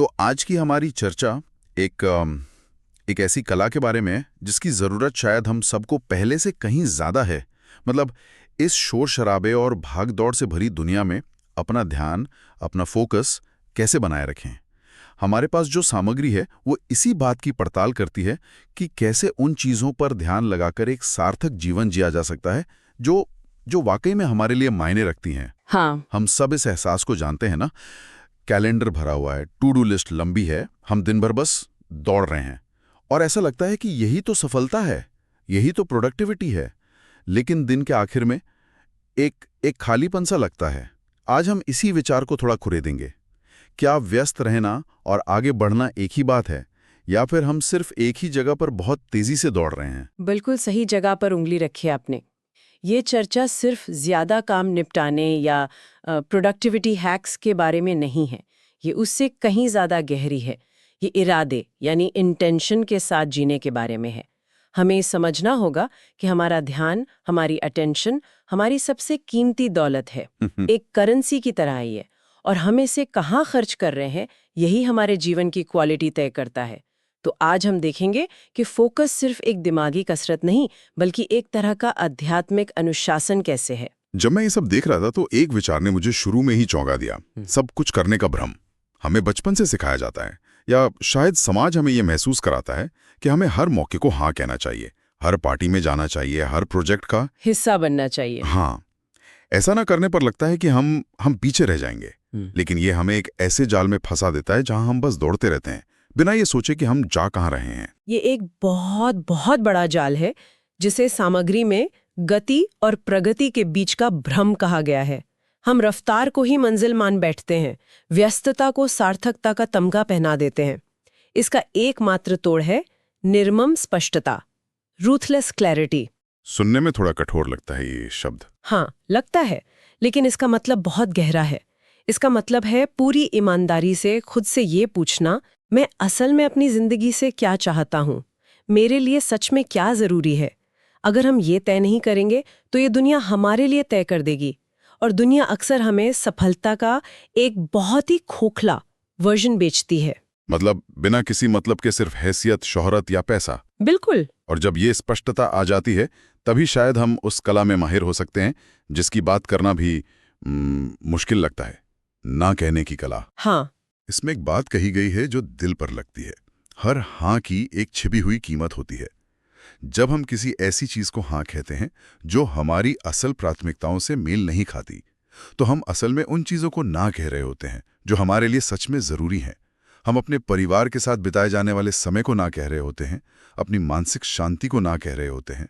तो आज की हमारी चर्चा एक ऐसी कला के बारे में है जिसकी ज़रूरत शायद हम सबको पहले से कहीं ज़्यादा है। मतलब इस शोर शराबे और भाग दौड़ से भरी दुनिया में अपना ध्यान, अपना फोकस कैसे बनाए रखें। हमारे पास जो सामग्री है वो इसी बात की पड़ताल करती है कि कैसे उन चीज़ों पर ध्यान लगाकर एक सार्थक जीवन जिया जा सकता है जो जो वाकई में हमारे लिए मायने रखती हैं। हाँ। हम सब इस एहसास को जानते हैं ना। कैलेंडर भरा हुआ है, टू डू लिस्ट लंबी है, हम दिन भर बस दौड़ रहे हैं और ऐसा लगता है कि यही तो सफलता है, यही तो प्रोडक्टिविटी है। लेकिन दिन के आखिर में एक एक खालीपन सा लगता है। आज हम इसी विचार को थोड़ा खुरेदेंगे। क्या व्यस्त रहना और आगे बढ़ना एक ही बात है, या फिर हम सिर्फ एक ही जगह पर बहुत तेजी से दौड़ रहे हैं? बिल्कुल सही जगह पर उंगली रखी है आपने। ये चर्चा सिर्फ ज्यादा काम निपटाने या प्रोडक्टिविटी हैक्स के बारे में नहीं है। ये उससे कहीं ज्यादा गहरी है। ये इरादे यानी इंटेंशन के साथ जीने के बारे में है। हमें समझना होगा कि हमारा ध्यान, हमारी अटेंशन हमारी सबसे कीमती दौलत है। एक करेंसी की तरह ही है और हम इसे कहाँ खर्च कर रहे हैं यही हमारे जीवन की क्वालिटी तय करता है। तो आज हम देखेंगे कि फोकस सिर्फ एक दिमागी कसरत नहीं बल्कि एक तरह का आध्यात्मिक अनुशासन कैसे है। जब मैं ये सब देख रहा था तो एक विचार ने मुझे शुरू में ही चौंका दिया। सब कुछ करने का भ्रम हमें बचपन से सिखाया जाता है, या शायद समाज हमें ये महसूस कराता है कि हमें हर मौके को हाँ कहना चाहिए, हर पार्टी में जाना चाहिए, हर प्रोजेक्ट का हिस्सा बनना चाहिए। हाँ, ऐसा ना करने पर लगता है कि हम पीछे रह जाएंगे। लेकिन ये हमें एक ऐसे जाल में फंसा देता है जहां हम बस दौड़ते रहते हैं बिना ये सोचे कि हम जा कहाँ रहे हैं। ये एक बहुत बहुत बड़ा जाल है जिसे सामग्री में गति और प्रगति के बीच का भ्रम कहा गया है। हम रफ्तार को ही मंजिल मान बैठते हैं, व्यस्तता को सार्थकता का तमगा पहना देते हैं। इसका एकमात्र तोड़ है निर्मम स्पष्टता, रूथलेस क्लैरिटी। सुनने में थोड़ा कठोर लगता है ये शब्द। हाँ, लगता है, लेकिन इसका मतलब बहुत गहरा है। इसका मतलब है पूरी ईमानदारी से खुद से ये पूछना, मैं असल में अपनी जिंदगी से क्या चाहता हूँ, मेरे लिए सच में क्या जरूरी है। अगर हम ये तय नहीं करेंगे तो ये दुनिया हमारे लिए तय कर देगी, और दुनिया अक्सर हमें सफलता का एक बहुत ही खोखला वर्जन बेचती है। मतलब बिना किसी मतलब के सिर्फ हैसियत, शोहरत या पैसा। बिल्कुल। और जब ये स्पष्टता आ जाती है तभी शायद हम उस कला में माहिर हो सकते हैं जिसकी बात करना भी मुश्किल लगता है, ना कहने की कला। हाँ। इसमें एक बात कही गई है जो दिल पर लगती है। हर हाँ की एक छिपी हुई कीमत होती है। जब हम किसी ऐसी चीज को हाँ कहते हैं जो हमारी असल प्राथमिकताओं से मेल नहीं खाती, तो हम असल में उन चीजों को ना कह रहे होते हैं जो हमारे लिए सच में जरूरी हैं। हम अपने परिवार के साथ बिताए जाने वाले समय को ना कह रहे होते हैं, अपनी मानसिक शांति को ना कह रहे होते हैं,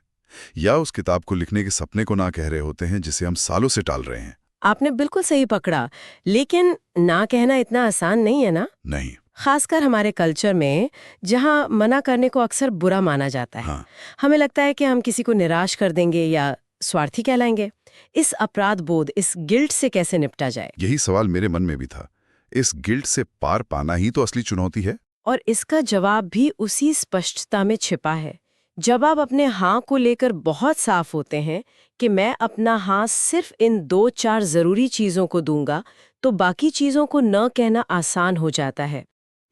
या उस किताब को लिखने के सपने को ना कह रहे होते हैं जिसे हम सालों से टाल रहे हैं। आपने बिल्कुल सही पकड़ा, लेकिन ना कहना इतना आसान नहीं है ना। नहीं। खासकर हमारे कल्चर में जहाँ मना करने को अक्सर बुरा माना जाता है। हाँ। हमें लगता है कि हम किसी को निराश कर देंगे या स्वार्थी कहलाएंगे। इस अपराध बोध, इस गिल्ट से कैसे निपटा जाए? यही सवाल मेरे मन में भी था। इस गिल्ट से पार पाना ही तो असली चुनौती है। और इसका जवाब भी उसी स्पष्टता में छिपा है। जब आप अपने हाँ को लेकर बहुत साफ होते हैं कि मैं अपना हाँ सिर्फ इन 2-4 जरूरी चीजों को दूंगा, तो बाकी चीजों को न कहना आसान हो जाता है।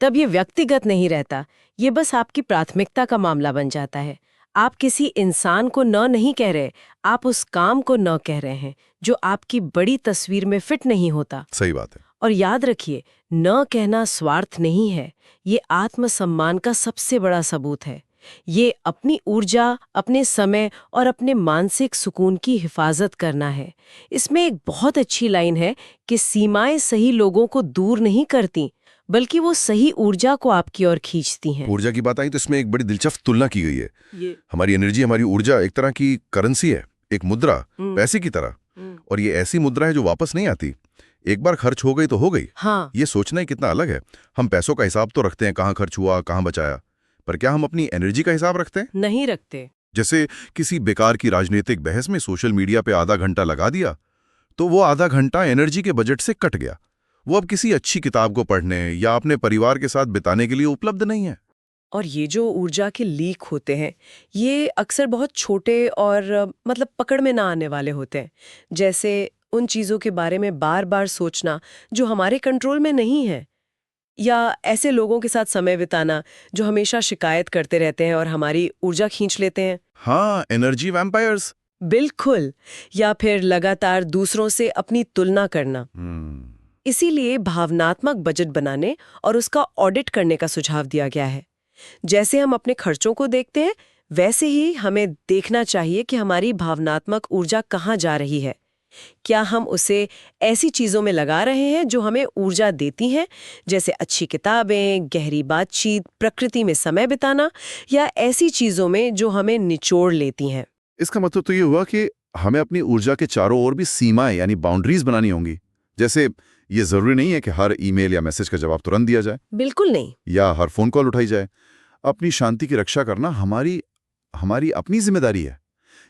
तब ये व्यक्तिगत नहीं रहता, ये बस आपकी प्राथमिकता का मामला बन जाता है। आप किसी इंसान को न नहीं कह रहे, आप उस काम को न कह रहे हैं जो आपकी बड़ी तस्वीर में फिट नहीं होता। सही बात है। और याद रखिए, न कहना स्वार्थ नहीं है, ये आत्मसम्मान का सबसे बड़ा सबूत है। ये अपनी ऊर्जा, अपने समय और अपने मानसिक सुकून की हिफाजत करना है। इसमें एक बहुत अच्छी लाइन है कि सीमाएं सही लोगों को दूर नहीं करती, बल्कि वो सही ऊर्जा को आपकी ओर खींचती हैं। ऊर्जा की बात आई तो इसमें एक बड़ी दिलचस्प तुलना की गई है। हमारी एनर्जी, हमारी ऊर्जा एक तरह की करेंसी है, एक मुद्रा, पैसे की तरह। और ये ऐसी मुद्रा है जो वापस नहीं आती। एक बार खर्च हो गई तो हो गई। हाँ। ये सोचना ही कितना अलग है। हम पैसों का हिसाब तो रखते हैं, कहाँ खर्च हुआ, कहाँ बचाया, पर क्या हम अपनी एनर्जी का हिसाब रखते हैं? नहीं रखते। जैसे किसी बेकार की राजनीतिक बहस में सोशल मीडिया पे आधा घंटा लगा दिया, तो वो आधा घंटा एनर्जी के बजट से कट गया। वो अब किसी अच्छी किताब को पढ़ने या अपने परिवार के साथ बिताने के लिए उपलब्ध नहीं है। और ये जो ऊर्जा के लीक होते हैं, ये अक्सर बहुत छोटे और मतलब पकड़ में ना आने वाले होते हैं। जैसे उन चीज़ों के बारे में बार बार सोचना जो हमारे कंट्रोल में नहीं है, या ऐसे लोगों के साथ समय बिताना जो हमेशा शिकायत करते रहते हैं और हमारी ऊर्जा खींच लेते हैं। हाँ, एनर्जी वैम्पायर्स। बिल्कुल। या फिर लगातार दूसरों से अपनी तुलना करना। इसीलिए भावनात्मक बजट बनाने और उसका ऑडिट करने का सुझाव दिया गया है। जैसे हम अपने खर्चों को देखते हैं, वैसे ही हमें देखना चाहिए कि हमारी भावनात्मक ऊर्जा कहाँ जा रही है। क्या हम उसे ऐसी चीजों में लगा रहे हैं जो हमें ऊर्जा देती हैं, जैसे अच्छी किताबें, गहरी बातचीत, प्रकृति में समय बिताना, या ऐसी चीजों में जो हमें निचोड़ लेती हैं? इसका मतलब तो ये हुआ कि हमें अपनी ऊर्जा के चारों ओर भी सीमाएं यानी बाउंड्रीज बनानी होंगी। जैसे ये जरूरी नहीं है कि हर ईमेल या मैसेज का जवाब तुरंत दिया जाए, बिल्कुल नहीं। या हर फोन कॉल उठाई जाए। अपनी शांति की रक्षा करना हमारी अपनी जिम्मेदारी है।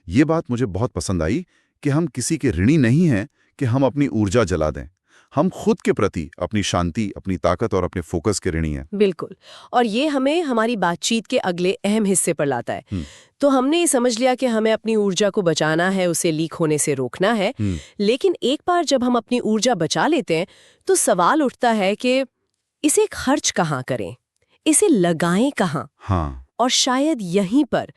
ये बात मुझे बहुत पसंद आई कि हम किसी के ऋणी नहीं हैं कि हम अपनी ऊर्जा जला दें। हम खुद के प्रति, अपनी शांति, अपनी ताकत और अपने फोकस के ऋणी हैं। बिल्कुल। और ये हमें हमारी बातचीत के अगले अहम हिस्से पर लाता है। तो हमने ये समझ लिया कि हमें अपनी ऊर्जा को बचाना है, उसे लीक होने से रोकना है। लेकिन एक बार जब हम अपनी ऊर्जा बचा लेते हैं तो सवाल उठता है कि इसे खर्च कहाँ करें, इसे लगाएं कहाँ? हाँ, और शायद यहीं पर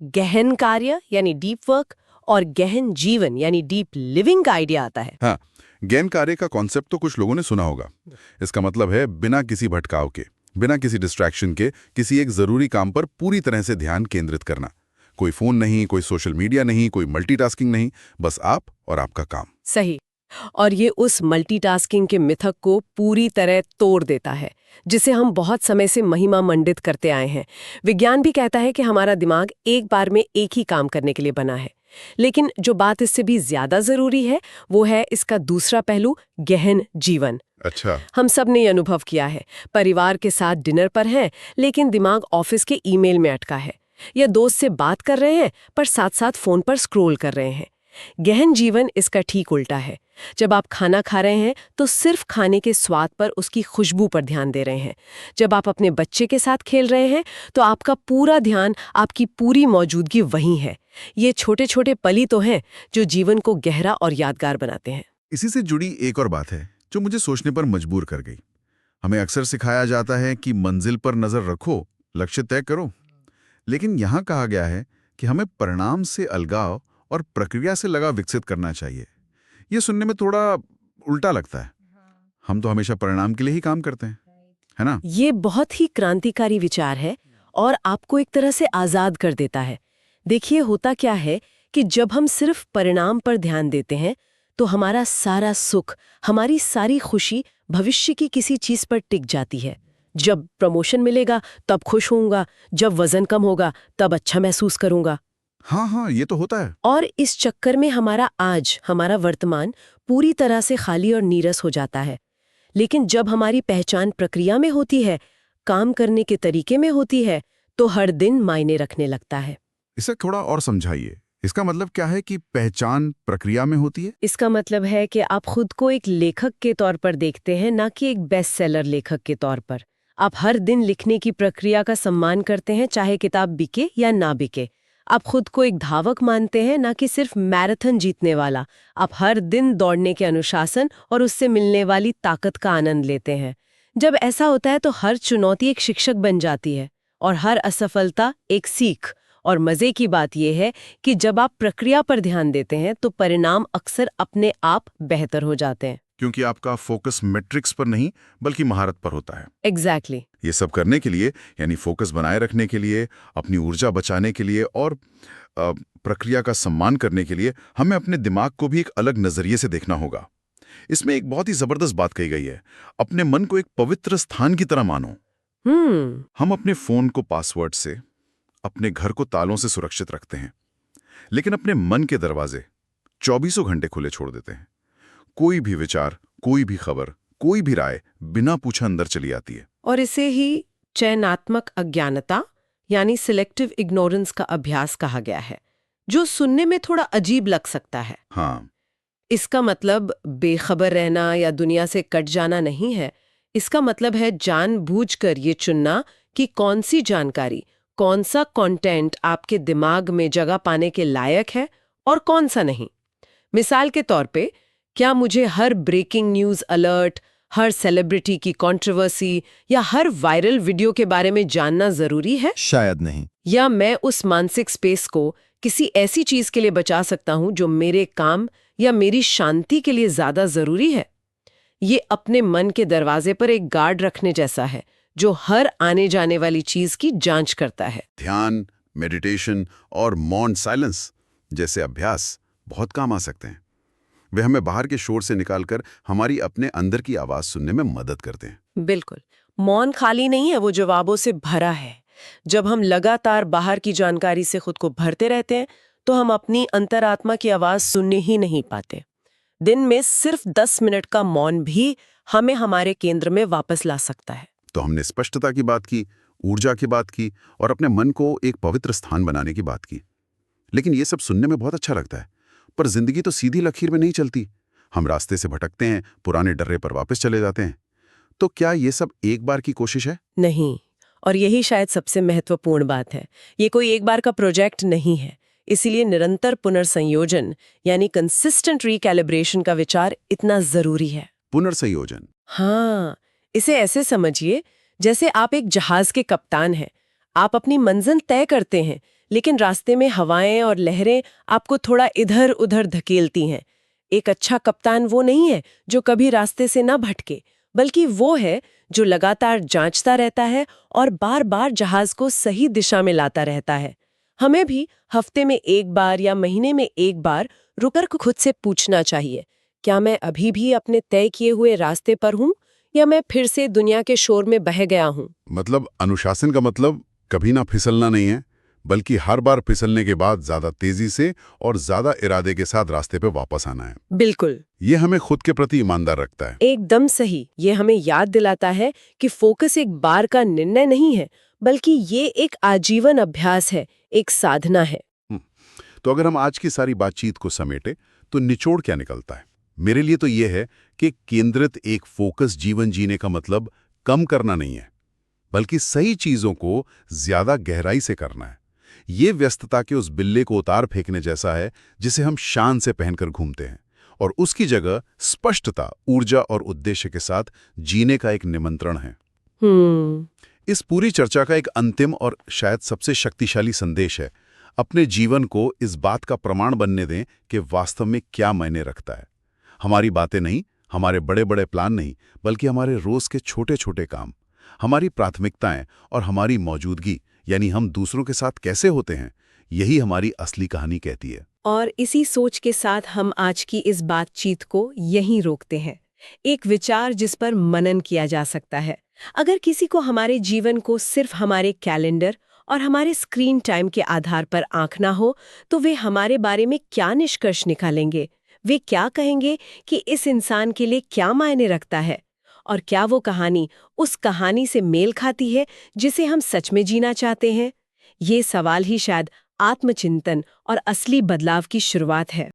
गहन कार्य यानी डीप वर्क और गहन जीवन यानी डीप लिविंग का आइडिया आता है। हाँ, गहन कार्य का कॉन्सेप्ट तो कुछ लोगों ने सुना होगा। इसका मतलब है बिना किसी भटकाव के, बिना किसी डिस्ट्रैक्शन के किसी एक जरूरी काम पर पूरी तरह से ध्यान केंद्रित करना। कोई फोन नहीं, कोई सोशल मीडिया नहीं, कोई मल्टीटास्किंग नहीं, बस आप और आपका काम। सही। और ये उस मल्टीटास्किंग के मिथक को पूरी तरह तोड़ देता है, जिसे हम बहुत समय से महिमा मंडित करते आए हैं। विज्ञान भी कहता है कि हमारा दिमाग एक बार में एक ही काम करने के लिए बना है। लेकिन जो बात इससे भी ज्यादा जरूरी है वो है इसका दूसरा पहलू, गहन जीवन। अच्छा। हम सब ने ये अनुभव किया है, परिवार के साथ डिनर पर हैं लेकिन दिमाग ऑफिस के ईमेल में अटका है, या दोस्त से बात कर रहे हैं पर साथ साथ फोन पर स्क्रॉल कर रहे हैं। गहन जीवन इसका ठीक उल्टा है। जब आप खाना खा रहे हैं तो सिर्फ खाने के स्वाद पर, उसकी खुशबू पर ध्यान दे रहे हैं। जब आप अपने बच्चे के साथ खेल रहे हैं तो आपका पूरा ध्यान, आपकी पूरी मौजूदगी वहीं है। ये छोटे छोटे पल ही तो हैं जो जीवन को गहरा और यादगार बनाते हैं। इसी से जुड़ी एक और बात है जो मुझे सोचने पर मजबूर कर गई। हमें अक्सर सिखाया जाता है कि मंजिल पर नजर रखो, लक्ष्य तय करो। लेकिन यहाँ कहा गया है कि हमें परिणाम से अलगाव और प्रक्रिया से लगाव विकसित करना चाहिए। ये सुनने में थोड़ा उल्टा लगता है। हम तो हमेशा परिणाम के लिए ही काम करते हैं, है ना? ये बहुत ही क्रांतिकारी विचार है और आपको एक तरह से आजाद कर देता है। देखिए, होता क्या है कि जब हम सिर्फ परिणाम पर ध्यान देते हैं तो हमारा सारा सुख, हमारी सारी खुशी भविष्य की किसी चीज पर टिक जाती है। जब प्रमोशन मिलेगा तब खुश होऊंगा, जब वजन कम होगा तब अच्छा महसूस करूंगा। हाँ, ये तो होता है। और इस चक्कर में हमारा आज, हमारा वर्तमान पूरी तरह से खाली और नीरस हो जाता है। लेकिन जब हमारी पहचान प्रक्रिया में होती है, काम करने के तरीके में होती है, तो हर दिन मायने रखने लगता है। इसे थोड़ा और समझाइए। इसका मतलब क्या है कि पहचान प्रक्रिया में होती है? इसका मतलब है कि आप खुद को एक लेखक के तौर पर देखते हैं, ना कि एक बेस्ट सेलर लेखक के तौर पर। आप हर दिन लिखने की प्रक्रिया का सम्मान करते हैं, चाहे किताब बिके या ना बिके। आप खुद को एक धावक मानते हैं, ना कि सिर्फ मैराथन जीतने वाला। आप हर दिन दौड़ने के अनुशासन और उससे मिलने वाली ताकत का आनंद लेते हैं। जब ऐसा होता है तो हर चुनौती एक शिक्षक बन जाती है और हर असफलता एक सीख। और मजे की बात यह है कि जब आप प्रक्रिया पर ध्यान देते हैं तो परिणाम अक्सर अपने आप बेहतर हो जाते हैं, क्योंकि आपका फोकस मैट्रिक्स पर नहीं बल्कि महारत पर होता है। एग्जैक्टली। ये सब करने के लिए, यानी फोकस बनाए रखने के लिए, अपनी ऊर्जा बचाने के लिए और प्रक्रिया का सम्मान करने के लिए हमें अपने दिमाग को भी एक अलग नजरिए से देखना होगा। इसमें एक बहुत ही जबरदस्त बात कही गई है, अपने मन को एक पवित्र स्थान की तरह मानो। हम अपने फोन को पासवर्ड से, अपने घर को तालों से सुरक्षित रखते हैं, लेकिन अपने मन के दरवाजे 24 घंटे खुले छोड़ देते हैं। कोई भी विचार, कोई भी खबर, कोई भी राय बिना पूछे अंदर चली आती है। और इसे ही चयनात्मक अज्ञानता यानी सिलेक्टिव इग्नोरेंस का अभ्यास कहा गया है, जो सुनने में थोड़ा अजीब लग सकता है। हाँ, इसका मतलब बेखबर रहना या दुनिया से कट जाना नहीं है। इसका मतलब है जानबूझकर ये चुनना कि कौन सी जानकारी, कौन सा कंटेंट आपके दिमाग में जगह पाने के लायक है और कौन सा नहीं। मिसाल के तौर पे, क्या मुझे हर ब्रेकिंग न्यूज़ अलर्ट, हर सेलिब्रिटी की कंट्रोवर्सी या हर वायरल वीडियो के बारे में जानना जरूरी है? शायद नहीं। या मैं उस मानसिक स्पेस को किसी ऐसी चीज के लिए बचा सकता हूं जो मेरे काम या मेरी शांति के लिए ज्यादा जरूरी है? ये अपने मन के दरवाजे पर एक गार्ड रखने जैसा है जो हर आने जाने वाली चीज की जांच करता है। ध्यान, मेडिटेशन और मौन साइलेंस जैसे अभ्यास बहुत काम आ सकते हैं। वे हमें बाहर के शोर से निकालकर हमारी अपने अंदर की आवाज सुनने में मदद करते हैं। बिल्कुल, मौन खाली नहीं है, वो जवाबों से भरा है। जब हम लगातार बाहर की जानकारी से खुद को भरते रहते हैं तो हम अपनी अंतरात्मा की आवाज सुनने ही नहीं पाते। दिन में सिर्फ 10 मिनट का मौन भी हमें हमारे केंद्र में वापस ला सकता है। तो हमने स्पष्टता की बात की, ऊर्जा की बात की और अपने मन को एक पवित्र स्थान बनाने की बात की। लेकिन ये सब सुनने में बहुत अच्छा लगता है, पर जिंदगी तो सीधी लकीर में नहीं चलती। हम रास्ते से भटकते हैं, पुराने डर्रे पर वापस चले जाते हैं। तो क्या ये सब एक बार की कोशिश है? नहीं, और यही शायद सबसे महत्वपूर्ण बात है। ये कोई एक बार का प्रोजेक्ट नहीं है। इसीलिए निरंतर पुनर्संयोजन यानी कंसिस्टेंट रिकैलिब्रेशन का विचार इतना जरूरी है। पुनर्संयोजन? हाँ, इसे ऐसे समझिए जैसे आप एक जहाज के कप्तान हैं। आप अपनी मंजिल तय करते हैं, लेकिन रास्ते में हवाएं और लहरें आपको थोड़ा इधर उधर धकेलती हैं। एक अच्छा कप्तान वो नहीं है जो कभी रास्ते से ना भटके, बल्कि वो है जो लगातार जांचता रहता है और बार बार जहाज को सही दिशा में लाता रहता है। हमें भी हफ्ते में एक बार या महीने में एक बार रुककर खुद से पूछना चाहिए, क्या मैं अभी भी अपने तय किए हुए रास्ते पर हूं या मैं फिर से दुनिया के शोर में बह गया हूं? मतलब अनुशासन का मतलब कभी ना फिसलना नहीं है, बल्कि हर बार फिसलने के बाद ज्यादा तेजी से और ज्यादा इरादे के साथ रास्ते पे वापस आना है। बिल्कुल, ये हमें खुद के प्रति ईमानदार रखता है। एकदम सही। ये हमें याद दिलाता है कि फोकस एक बार का निर्णय नहीं है, बल्कि ये एक आजीवन अभ्यास है, एक साधना है। तो अगर हम आज की सारी बातचीत को समेटे तो निचोड़ क्या निकलता है? मेरे लिए तो ये है कि केंद्रित एक फोकस जीवन जीने का मतलब कम करना नहीं है, बल्कि सही चीजों को ज्यादा गहराई से करना है। ये व्यस्तता के उस बिल्ले को उतार फेंकने जैसा है जिसे हम शान से पहनकर घूमते हैं, और उसकी जगह स्पष्टता, ऊर्जा और उद्देश्य के साथ जीने का एक निमंत्रण है। इस पूरी चर्चा का एक अंतिम और शायद सबसे शक्तिशाली संदेश है, अपने जीवन को इस बात का प्रमाण बनने दें कि वास्तव में क्या मायने रखता है। हमारी बातें नहीं, हमारे बड़े बड़े प्लान नहीं, बल्कि हमारे रोज के छोटे छोटे काम, हमारी प्राथमिकताएं और हमारी मौजूदगी, यानी हम दूसरों के साथ कैसे होते हैं, यही हमारी असली कहानी कहती है। और इसी सोच के साथ हम आज की इस बातचीत को यहीं रोकते हैं। एक विचार जिस पर मनन किया जा सकता है। अगर किसी को हमारे जीवन को सिर्फ हमारे कैलेंडर और हमारे स्क्रीन टाइम के आधार पर आंकना हो, तो वे हमारे बारे में क्या निष्कर्ष निकालेंगे? वे क्या कहेंगे कि इस इंसान के लिए क्या मायने रखता है? और क्या वो कहानी उस कहानी से मेल खाती है जिसे हम सच में जीना चाहते हैं? ये सवाल ही शायद आत्मचिंतन और असली बदलाव की शुरुआत है।